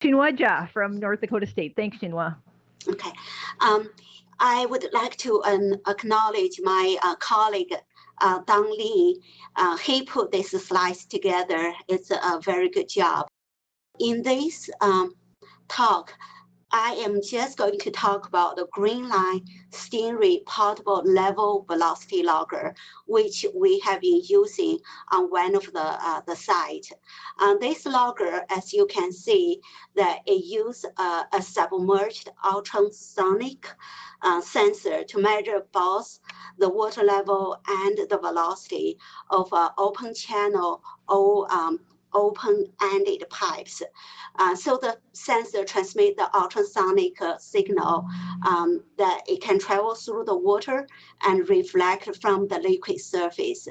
Xinhua Jia from North Dakota State. Thanks, Xinhua. Okay. I would like to acknowledge my colleague, Dong Li. He put this slides together. It's a very good job. In this talk, I am just going to talk about the green line Stingray portable level velocity logger, which we have been using on one of the sites. This logger, as you can see, that it uses a submerged ultrasonic sensor to measure both the water level and the velocity of open channel or open-ended pipes. So the sensor transmits the ultrasonic signal that it can travel through the water and reflect from the liquid surface.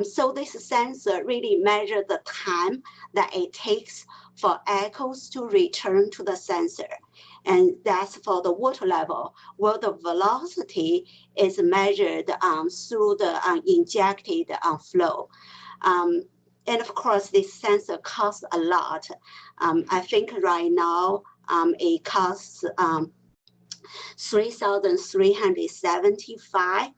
So this sensor really measures the time that it takes for echoes to return to the sensor. And that's for the water level, where the velocity is measured through the injected flow. And of course, this sensor costs a lot. I think right now it costs $3,375.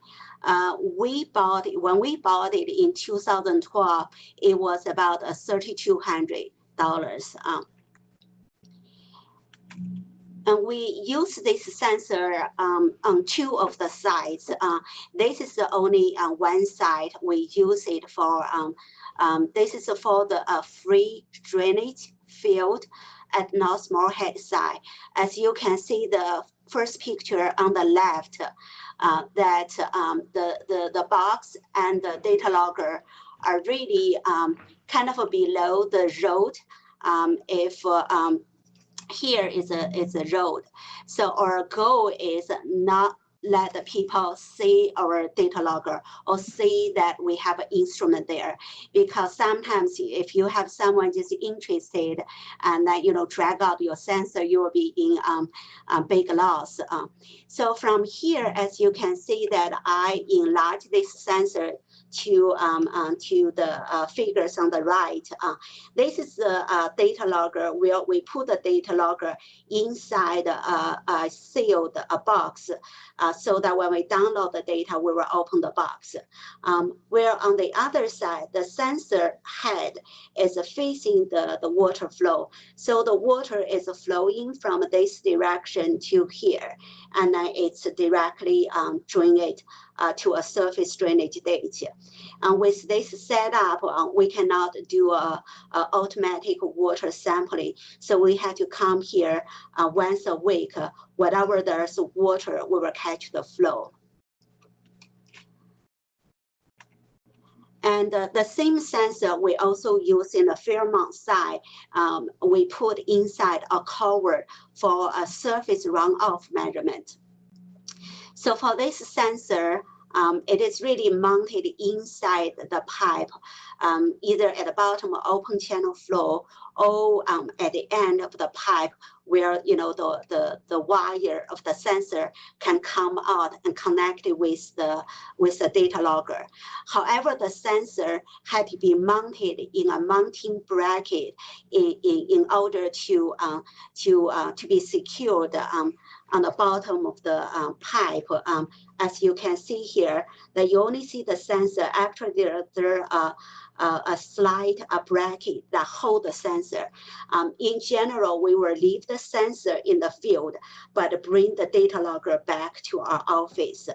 When we bought it in 2012, it was about $3,200. And we use this sensor on two of the sites. This is the only one site we use it for. This is for the free drainage field at North Moorhead site. As you can see, the first picture on the left, that the box and the data logger are really kind of below the road. Here is a road. So our goal is not let the people see our data logger or see that we have an instrument there, because sometimes if you have someone just interested and that drag out your sensor, you will be in big loss. So from here, as you can see, that I enlarge this sensor to the figures on the right. This is the data logger where we put the data logger inside a sealed box, so that when we download the data, we will open the box. Where on the other side, the sensor head is facing the water flow. So the water is flowing from this direction to here, and then it's directly drained to a surface drainage ditch. And with this setup, we cannot do a automatic water sampling. So we had to come here once a week. Whenever there's water, we will catch the flow. And the same sensor we also use in the Fairmont site. We put inside a cover for a surface runoff measurement. So for this sensor, it is really mounted inside the pipe, either at the bottom of open channel flow or at the end of the pipe, where the wire of the sensor can come out and connect it with the data logger. However, the sensor had to be mounted in a mounting bracket in order to be secured on the bottom of the pipe. As you can see here, that you only see the sensor after there a slide bracket that hold the sensor. In general, we will leave the sensor in the field, but bring the data logger back to our office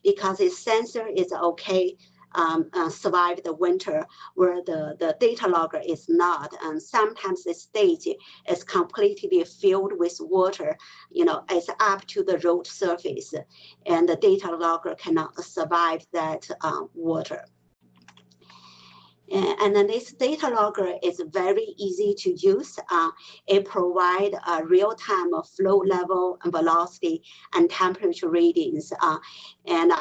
because the sensor is okay. Survive the winter, where the data logger is not, and sometimes the stage is completely filled with water. It's up to the road surface, and the data logger cannot survive that water. And then this data logger is very easy to use. It provides a real-time flow level and velocity and temperature readings. And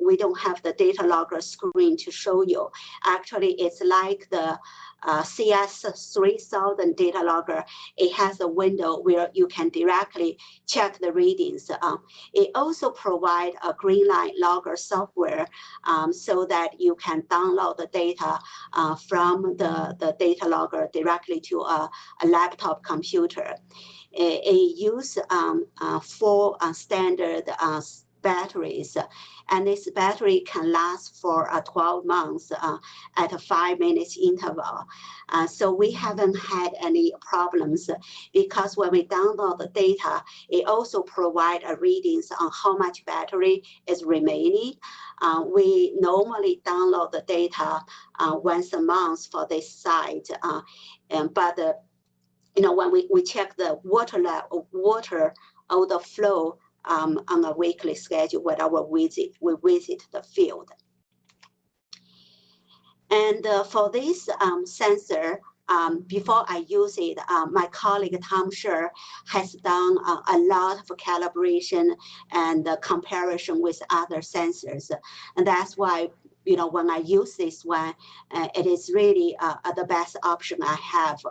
we don't have the data logger screen to show you. Actually, it's like the CS3000 data logger, it has a window where you can directly check the readings. It also provides a Greenline logger software so that you can download the data from the data logger directly to a laptop computer. It uses 4 standard batteries, and this battery can last for 12 months at a 5-minute interval. So we haven't had any problems because when we download the data, it also provides readings on how much battery is remaining. We normally download the data once a month for this site, but when we check the water level, water overflow on a weekly schedule when we visit the field. And for this sensor, before I use it, my colleague Tom Scher has done a lot of calibration and comparison with other sensors. And that's why, when I use this one, it is really the best option I have.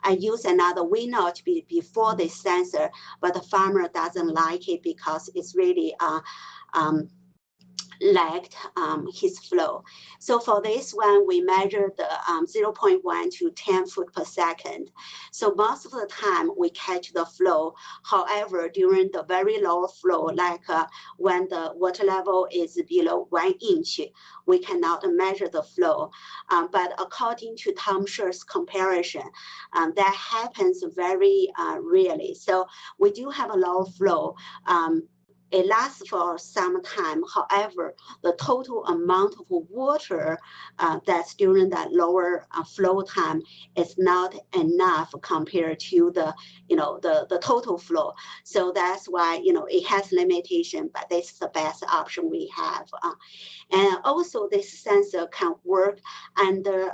I use another notch before this sensor, but the farmer doesn't like it because it's really lagged his flow. So for this one, we measure the 0.1 to 10 foot per second. So most of the time we catch the flow. However, during the very low flow, like when the water level is below 1 inch, we cannot measure the flow. But according to Tom Scher's comparison, that happens very rarely. So we do have a low flow. It lasts for some time. However, the total amount of water that's during that lower flow time is not enough compared to the total flow. So that's why it has limitation, but this is the best option we have. And also, this sensor can work under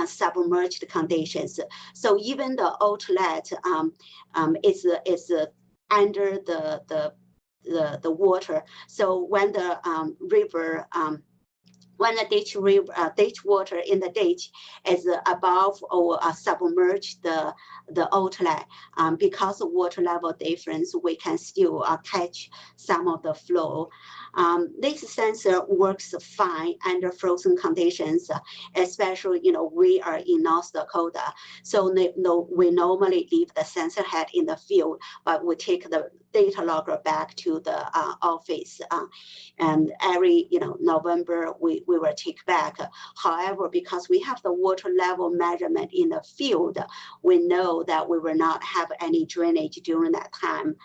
submerged conditions. So even the outlet is under the water. So when the river, when the ditch water in the ditch is above or submerged the outlet, because of water level difference, we can still catch some of the flow. This sensor works fine under frozen conditions, especially we are in North Dakota, so we normally leave the sensor head in the field, but we take the data logger back to the office, and every November we will take back. However, because we have the water level measurement in the field, we know that we will not have any drainage during that time.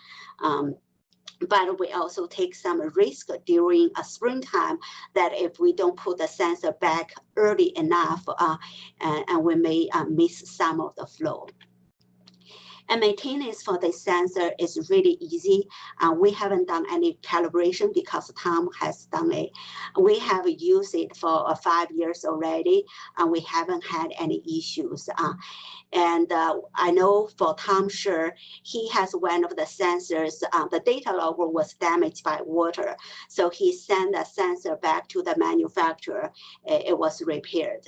But we also take some risk during a springtime that if we don't put the sensor back early enough, and we may miss some of the flow. And maintenance for this sensor is really easy. We haven't done any calibration because Tom has done it. We have used it for 5 years already, and we haven't had any issues. And I know for Tom Scher, he has one of the sensors, the data logger was damaged by water. So he sent the sensor back to the manufacturer. It was repaired.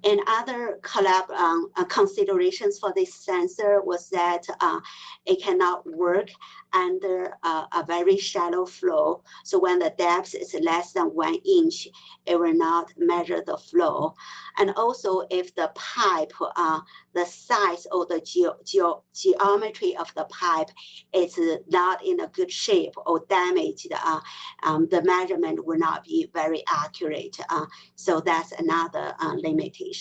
And other considerations for this sensor was that it cannot work under a very shallow flow. So when the depth is less than 1 inch, it will not measure the flow. And also if the pipe, the size or the geometry of the pipe is not in a good shape or damaged, the measurement will not be very accurate. So that's another limitation.